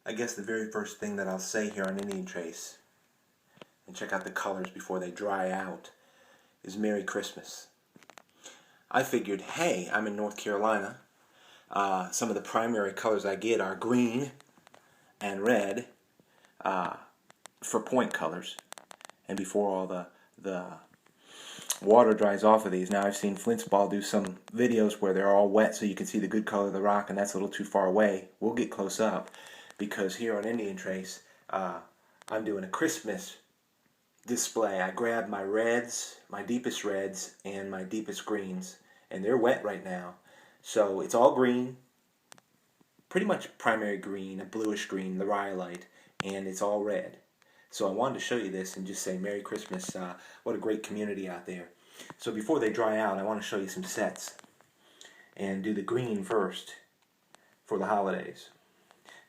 I guess the very first thing that I'll say here on Indian Trace, and check out the colors before they dry out, is Merry Christmas. I figured, hey, I'm in North Carolina. Some of the primary colors I get are green and red for point colors. And before all the water dries off of these, now I've seen Flintsball do some videos where they're all wet so you can see the good color of the rock, and that's a little too far away. We'll get close up, because here on Indian Trace, I'm doing a Christmas display. I grabbed my reds, my deepest reds, and my deepest greens, and they're wet right now. So it's all green, pretty much primary green, a bluish green, the Rhyolite, and it's all red. So I wanted to show you this and just say Merry Christmas. What a great community out there. So before they dry out, I want to show you some sets and do the green first for the holidays.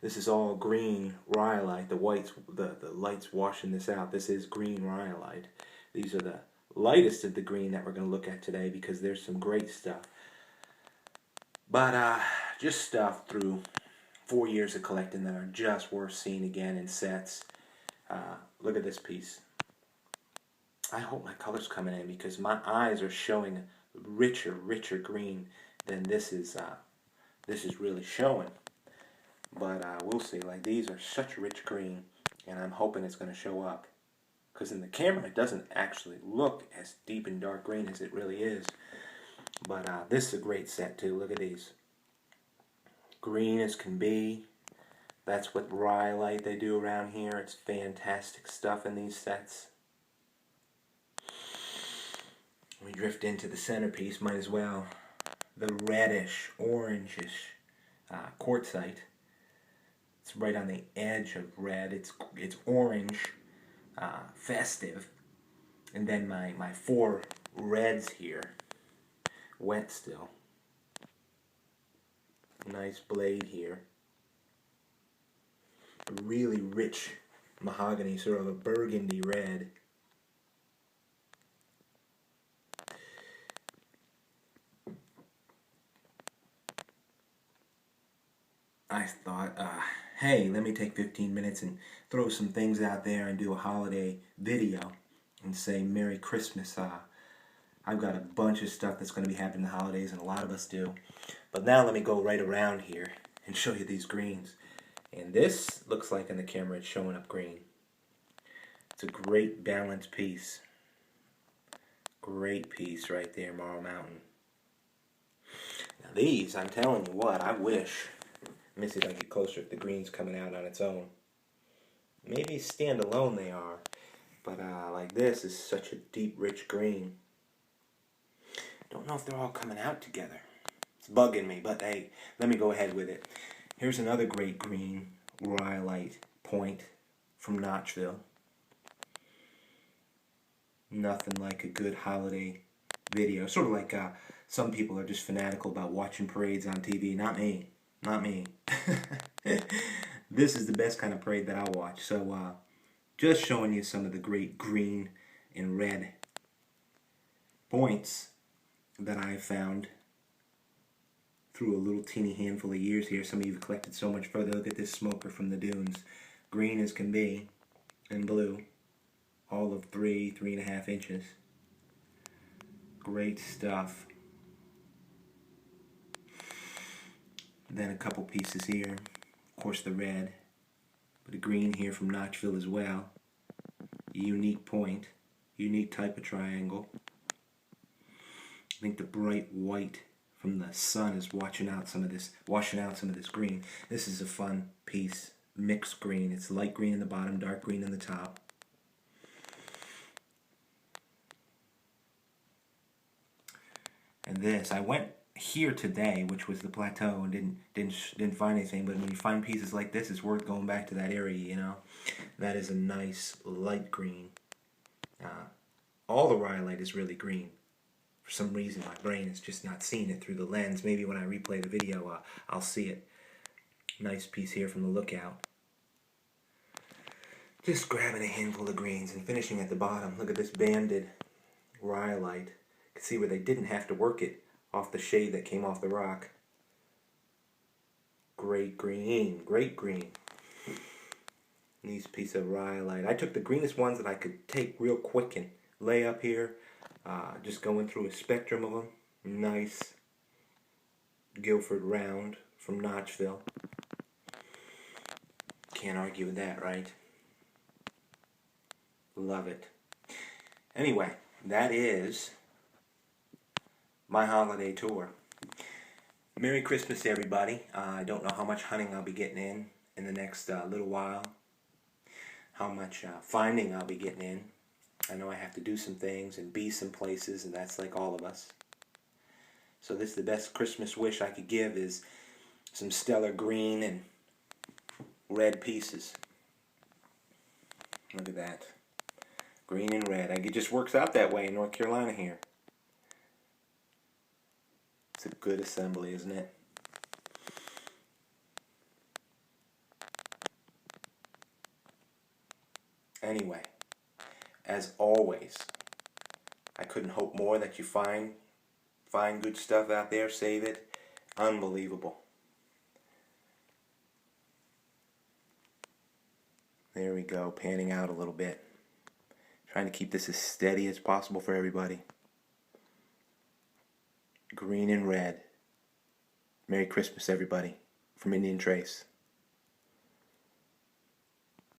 This is all green Rhyolite. The light's washing this out. This is green Rhyolite. These are the lightest of the green that we're going to look at today, because there's some great stuff. But just stuff through 4 years of collecting that are just worth seeing again in sets. Look at this piece. I hope my color's coming in, because my eyes are showing richer green than this is really showing. But we'll see. Like, these are such a rich green, and I'm hoping it's going to show up. Because in the camera, it doesn't actually look as deep and dark green as it really is. But this is a great set too. Look at these. Green as can be. That's what Rhyolite they do around here. It's fantastic stuff in these sets. We drift into the centerpiece, might as well. The reddish, orangish quartzite. It's right on the edge of red. It's orange, festive. And then my 4 reds here, wet still. Nice blade here. A really rich mahogany, sort of a burgundy red. I thought, hey, let me take 15 minutes and throw some things out there and do a holiday video and say Merry Christmas. I've got a bunch of stuff that's going to be happening in the holidays, and a lot of us do. But now let me go right around here and show you these greens. And this looks like in the camera it's showing up green. It's a great balanced piece. Great piece right there, Marl Mountain. Now these, I'm telling you what, I wish. Let me see if I can get closer if the green's coming out on its own. Maybe stand alone they are. But like this is such a deep, rich green. Don't know if they're all coming out together. It's bugging me, but hey, let me go ahead with it. Here's another great green Rhyolite point from Notchville. Nothing like a good holiday video. Sort of like some people are just fanatical about watching parades on TV. Not me. Not me. This is the best kind of parade that I'll watch. So just showing you some of the great green and red points that I found through a little teeny handful of years here. Some of you have collected so much further. Look at this smoker from the dunes. Green as can be, and blue. All of 3.5 inches. Great stuff. Then a couple pieces here. Of course the red. But a green here from Notchville as well. Unique point. Unique type of triangle. I think the bright white from the sun is washing out some of this green. This is a fun piece. Mixed green. It's light green in the bottom, dark green in the top. And this, I went here today, which was the plateau, and didn't find anything. But when you find pieces like this, it's worth going back to that area. You know, that is a nice light green. All the Rhyolite is really green. For some reason, my brain is just not seeing it through the lens. Maybe when I replay the video, I'll see it. Nice piece here from the lookout. Just grabbing a handful of greens and finishing at the bottom. Look at this banded Rhyolite. You can see where they didn't have to work it off the shade that came off the rock. Great green, great green. Nice piece of rhyolite. I took the greenest ones that I could take real quick and lay up here. Just going through a spectrum of them. Nice Guilford round from Notchville. Can't argue with that, right? Love it. Anyway, that is my holiday tour. Merry Christmas, everybody. I don't know how much hunting I'll be getting in the next little while. How much finding I'll be getting in. I know I have to do some things and be some places, and that's like all of us. So this is the best Christmas wish I could give is some stellar green and red pieces. Look at that. Green and red. It just works out that way in North Carolina here. It's a good assembly, isn't it? Anyway, as always, I couldn't hope more that you find good stuff out there, save it. Unbelievable. There we go, panning out a little bit. Trying to keep this as steady as possible for everybody. Green and red. Merry Christmas, everybody, from Indian Trace.